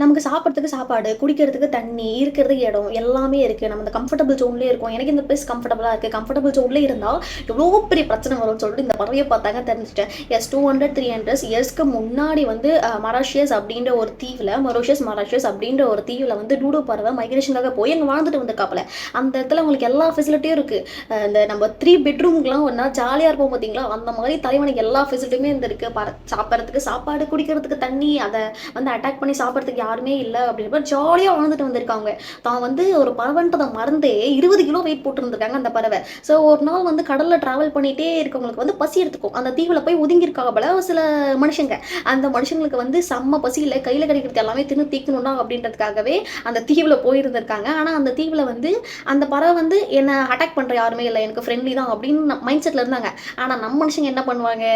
நமக்கு சாப்பிட்றதுக்கு சாப்பாடு, குடிக்கிறதுக்கு தண்ணி, இருக்கிறதுக்கு இடம் எல்லாமே இருக்கு. நம்ம இந்த கம்ஃபர்டபுள் ஜோன்லயே இருக்கோம். எனக்கு இந்த பிளேஸ் கம்ஃபர்டபுளா இருக்கு. கம்ஃபர்டபுள் ஜோன்லயே இருந்தா எவ்வளோ பெரிய பிரச்சனை வரும்னு சொல்லிட்டு இந்த பறவைய பார்த்தாங்க தெரிஞ்சுட்டேன். எஸ் 200, 300 இயர்ஸ்க்கு முன்னாடி வந்து மொரீஷியஸ் அப்படின்ற ஒரு தீவுல மொரீஷியஸ் அப்படின்ற ஒரு தீவுல வந்து டூடோ பறவை மைக்ரேஷனுக்காக போய் அங்க வாழ்ந்துட்டு வந்திருக்காப்புல. அந்த இடத்துல உங்களுக்கு எல்லா ஃபெசிலிட்டியும் இருக்கு. இந்த நம்ம 3 பெட்ரூம்க்குலாம் ஒரு நாள் ஜாலியா இருப்போம் பார்த்தீங்களா? அந்த மாரி தலைவனுக்கு எல்லா ஃபெசிலிட்டியுமே இருந்திருக்கு. சாப்பிட்றதுக்கு சாப்பாடு, குடிக்கிறதுக்கு தண்ணி, அத வந்து அட்டாக் பண்ணி சாப்பிட்றதுக்கு யாருமே இல்லை அப்படின்ற ஜாலியாக வாழ்ந்துட்டு வந்திருக்காங்க. தான் வந்து ஒரு பறவைன்றதை மறந்தே 20 கிலோ வெயிட் போட்டுருந்துருக்காங்க அந்த பறவை. ஸோ ஒரு நாள் வந்து கடலில் ட்ராவல் பண்ணிகிட்டே இருக்கவங்களுக்கு வந்து பசி எடுத்துக்கும். அந்த தீவில் போய் ஒதுங்கியிருக்காங்க போல சில மனுஷங்க. அந்த மனுஷங்களுக்கு வந்து செம்ம பசியில் கையில் கிடைக்கிறது எல்லாமே தின்னு தீக்கணும்னா அப்படின்றதுக்காகவே அந்த தீவில் போயிருந்திருக்காங்க. ஆனால் அந்த தீவில் வந்து அந்த பறவை வந்து என்னை அட்டாக் பண்ணுற யாருமே இல்லை, எனக்கு ஃப்ரெண்ட்லி தான் அப்படின்னு மைண்ட் செட்டில் இருந்தாங்க. ஆனால் நம்ம மனுஷங்க என்ன பண்ணுவாங்க,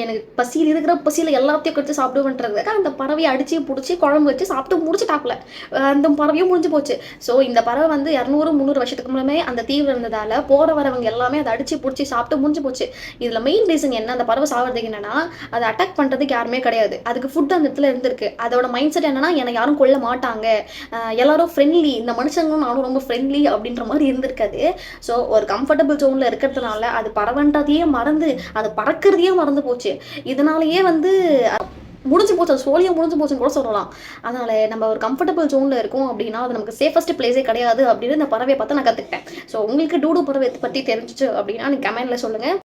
எனக்கு பசியில் இருக்கிற பசியில் எல்லாத்தையும் கடிச்சு சாப்பிடுவேன்றதுக்காக அந்த பறவையை அடித்து பிடிச்சி குழம்பு வச்சு சாப்பிட்டு முடிச்சுட்டாப்புல. அந்த பறவையும் முடிஞ்சு போச்சு. ஸோ இந்த பறவை வந்து 200, 300 வருஷத்துக்கு முன்னமே அந்த தீவில் இருந்ததால் போகிற வரவங்க எல்லாமே அதை அடித்து பிடிச்சி சாப்பிட்டு முடிஞ்சு போச்சு. இதில் மெயின் ரீசன் என்ன, அந்த பறவை சாப்பிட்றதுக்கு என்னன்னா, அதை அட்டாக் பண்ணுறதுக்கு யாருமே கிடையாது. அதுக்கு ஃபுட் அந்த இடத்துல இருந்திருக்கு. அதோட மைண்ட் செட் என்னன்னா, என்னை யாரும் கொல்ல மாட்டாங்க, எல்லாரும் ஃப்ரெண்ட்லி, இந்த மனுஷங்களும் நானும் ரொம்ப ஃப்ரெண்ட்லி அப்படின்ற மாதிரி இருந்திருக்காது. ஸோ ஒரு கம்ஃபர்டபுள் ஜோனில் இருக்கிறதுனால அது பறவைன்றதையே மறந்து அது பறக்கிறதையே மறந்து போச்சு. இதனாலேயே வந்து முடிஞ்சு போச்சு, அது சோழியாக முடிஞ்சு போச்சுன்னு கூட சொல்லலாம். அதனால் நம்ம ஒரு கம்ஃபர்டபுள் ஜோனில் இருக்கோம் அப்படின்னா அது நமக்கு சேஃபஸ்ட் பிளேஸே கிடையாது அப்படின்னு இந்த பறவையை பார்த்து நான் கற்றுக்கிட்டேன். ஸோ உங்களுக்கு டூடு பறவை பற்றி தெரிஞ்சிச்சு அப்படின்னா நீங்கள் கமெண்ட்டில் சொல்லுங்கள்.